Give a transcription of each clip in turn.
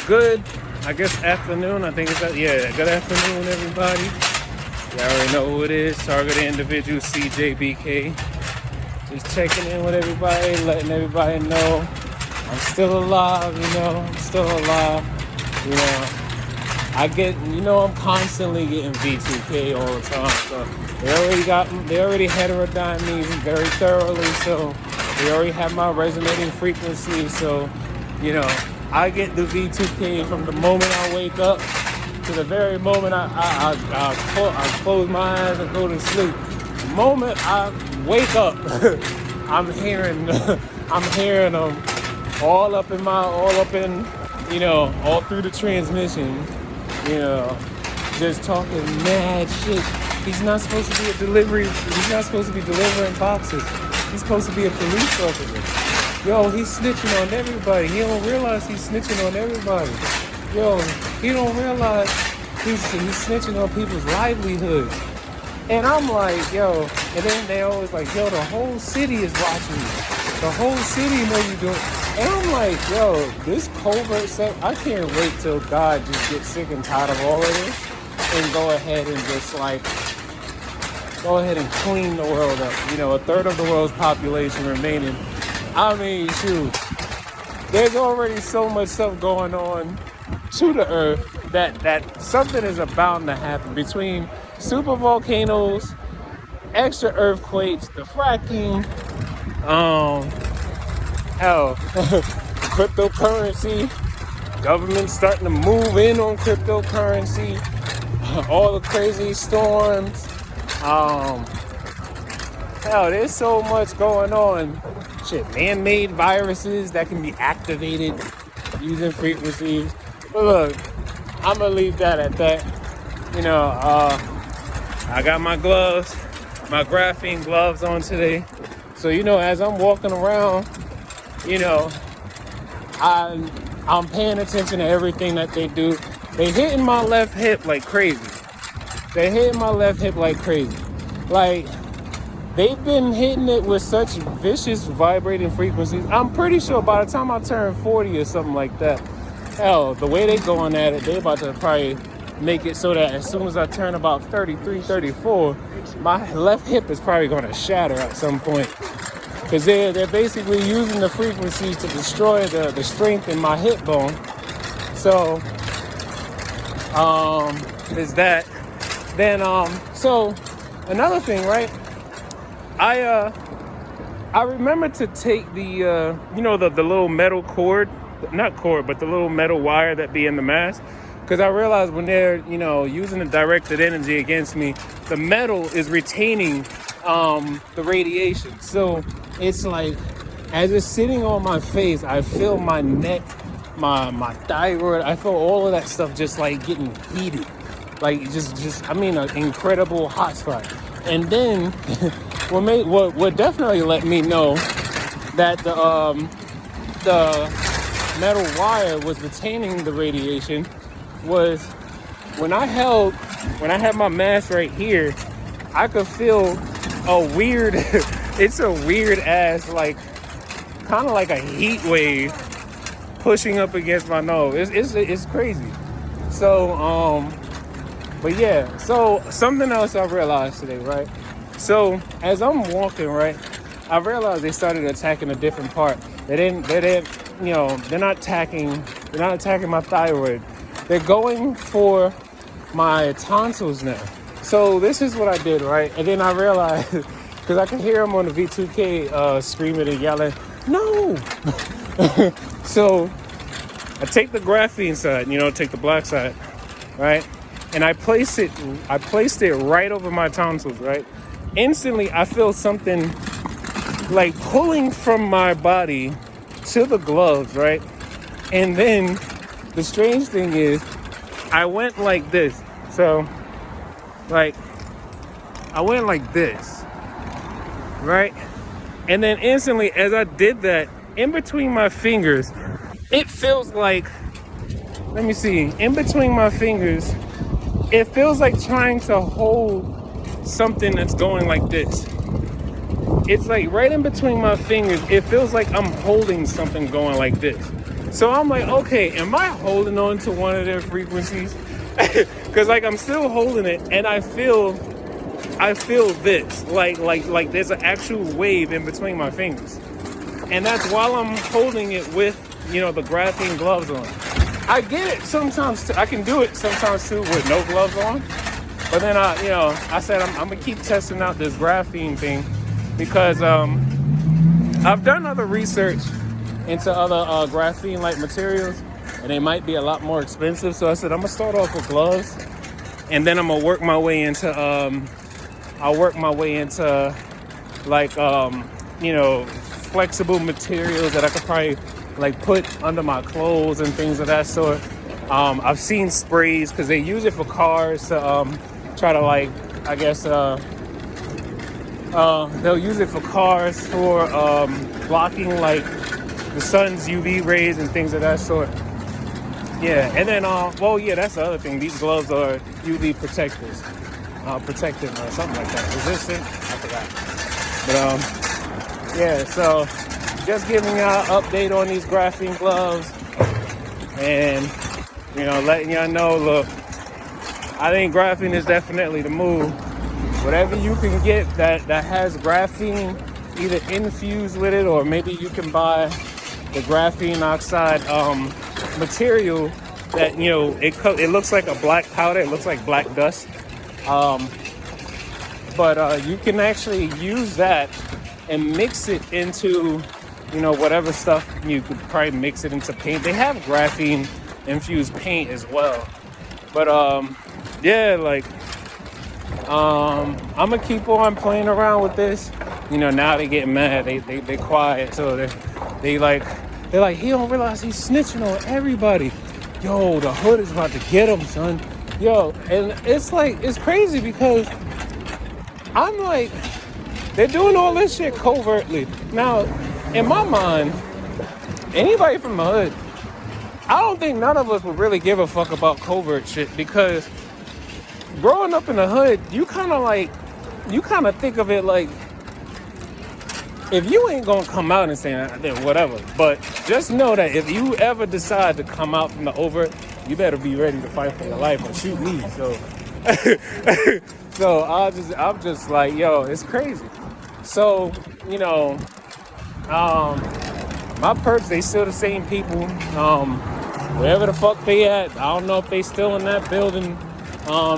Good, I guess, afternoon. I think it's good afternoon, everybody. You already know who it is. Targeted individual CJBK. Just checking in with everybody, letting everybody know I'm still alive. I'm still alive. I'm constantly getting V2K all the time. So they already heterodyned me very thoroughly. So they already have my resonating frequency. So, I get the V2K from the moment I wake up to the very moment I close my eyes and go to sleep. The moment I wake up, I'm hearing them all through the transmission. Just talking mad shit. He's not supposed to be He's not supposed to be delivering boxes. He's supposed to be a police officer. Yo, he's snitching on everybody. He don't realize he's snitching on everybody. Yo, he don't realize he's snitching on people's livelihoods. And I'm like, yo, and then they always like, yo, the whole city is watching you. The whole city know you doing. And I'm like, yo, this covert stuff, I can't wait till God just gets sick and tired of all of this and go ahead and clean the world up. A third of the world's population remaining. I mean, shoot, there's already so much stuff going on to the earth that something is bound to happen between super volcanoes, extra earthquakes, the fracking, cryptocurrency, government starting to move in on cryptocurrency, all the crazy storms, there's so much going on. Shit, man-made viruses that can be activated using frequencies. But look, I'm gonna leave that at that. I got my gloves, my graphene gloves on today. So as I'm walking around, I'm paying attention to everything that they do. They hitting my left hip like crazy. Like, they've been hitting it with such vicious vibrating frequencies. I'm pretty sure by the time I turn 40 or something like that, hell, the way they going at it, they about to probably make it so that as soon as I turn about 33, 34, my left hip is probably going to shatter at some point. Because they're basically using the frequencies to destroy the strength in my hip bone. So, is that. Then, so, another thing, right? I remember to take the little metal cord, not cord, but the little metal wire that be in the mask. Because I realized when they're, using the directed energy against me, the metal is retaining the radiation. So it's like, as it's sitting on my face, I feel my neck, my thyroid, I feel all of that stuff just like getting heated. Like an incredible hot spot. And then what definitely let me know that the metal wire was retaining the radiation was when I had my mask right here, I could feel a weird it's a weird ass, like, kind of like a heat wave pushing up against my nose. It's crazy. So but yeah, so something else I realized today, right? So as I'm walking, right, I realized they started attacking a different part. They're not attacking my thyroid. They're going for my tonsils now. So this is what I did, right? And then I realized, because I could hear them on the V2K screaming and yelling, no! So I take the graphene side, take the black side, right? And I placed it right over my tonsils, right? Instantly, I feel something like pulling from my body to the gloves, right? And then the strange thing is, I went like this. So, like, I went like this, right? And then instantly, as I did that, in between my fingers, it feels like, let me see, in between my fingers, it feels like trying to hold something that's going like this. It's like right in between my fingers, it feels like I'm holding something going like this. So I'm like, okay, am I holding on to one of their frequencies? Because like I'm still holding it, and I feel this like there's an actual wave in between my fingers, and that's while I'm holding it with the graphene gloves on. I get it sometimes. I can do it sometimes too with no gloves on. But then I said I'm gonna keep testing out this graphene thing because I've done other research into other graphene-like materials, and they might be a lot more expensive. So I said I'm gonna start off with gloves, and then I'm gonna work my way into like flexible materials that I could probably like put under my clothes and things of that sort. I've seen sprays because they use it for cars to try to like, I guess they'll use it for cars for blocking like the sun's UV rays and things of that sort. Yeah, and then that's the other thing. These gloves are UV protectors, protective or something like that. Resistant, I forgot. But yeah, so just giving y'all an update on these graphene gloves, and letting y'all know, look, I think graphene is definitely the move. Whatever you can get that has graphene either infused with it, or maybe you can buy the graphene oxide material that it looks like a black powder. It looks like black dust, but you can actually use that and mix it into whatever stuff. You could probably mix it into paint. They have graphene infused paint as well, but I'm gonna keep on playing around with this. Now they get mad, they quiet, so they're like, he don't realize he's snitching on everybody. Yo, the hood is about to get him, son. Yo, and it's crazy because I'm like, they're doing all this shit covertly. Now, in my mind, anybody from the hood, I don't think none of us would really give a fuck about covert shit, because growing up in the hood, you kind of think of it like, if you ain't gonna come out and say that, then whatever. But just know that if you ever decide to come out from the overt, you better be ready to fight for your life or shoot me. So, I'm just like, yo, it's crazy. So, my perps, they still the same people. Wherever the fuck they at, I don't know if they still in that building,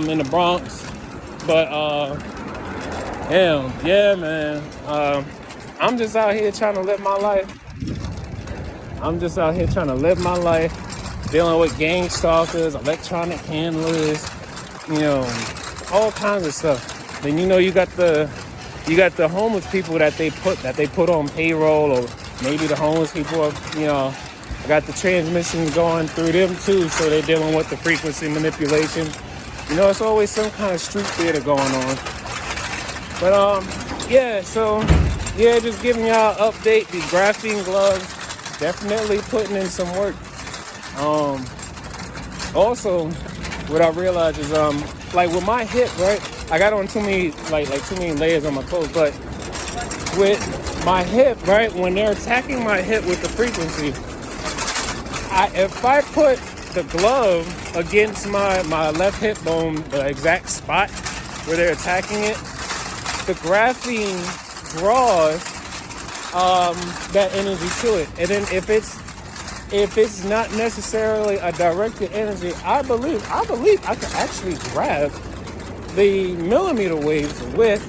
in the Bronx. But yeah, man. I'm just out here trying to live my life. Dealing with gang stalkers, electronic handlers, all kinds of stuff. Then you got the homeless people that they put on payroll, or maybe the homeless people are, got the transmission going through them too, so they're dealing with the frequency manipulation. It's always some kind of street theater going on. But just giving y'all an update. These graphene gloves, definitely putting in some work. Also, what I realized is like with my hip, right? I got on too many layers on my clothes, but with my hip, right, when they're attacking my hip with the frequency, if I put the glove against my left hip bone, the exact spot where they're attacking it, the graphene draws that energy to it. And then if it's not necessarily a directed energy, I believe I could actually grab the millimeter waves with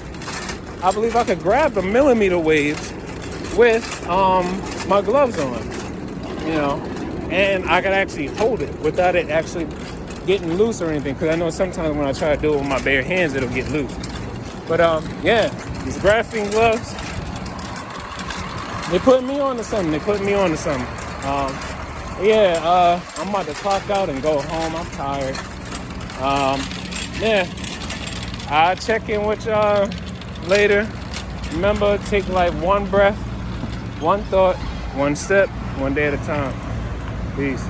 my gloves on, and I could actually hold it without it actually getting loose or anything, because I know sometimes when I try to do it with my bare hands, it'll get loose. But these graphene gloves, they put me on to something. I'm about to clock out and go home. I'm tired. I'll check in with y'all later. Remember, take like one breath, one thought, one step, one day at a time. Peace.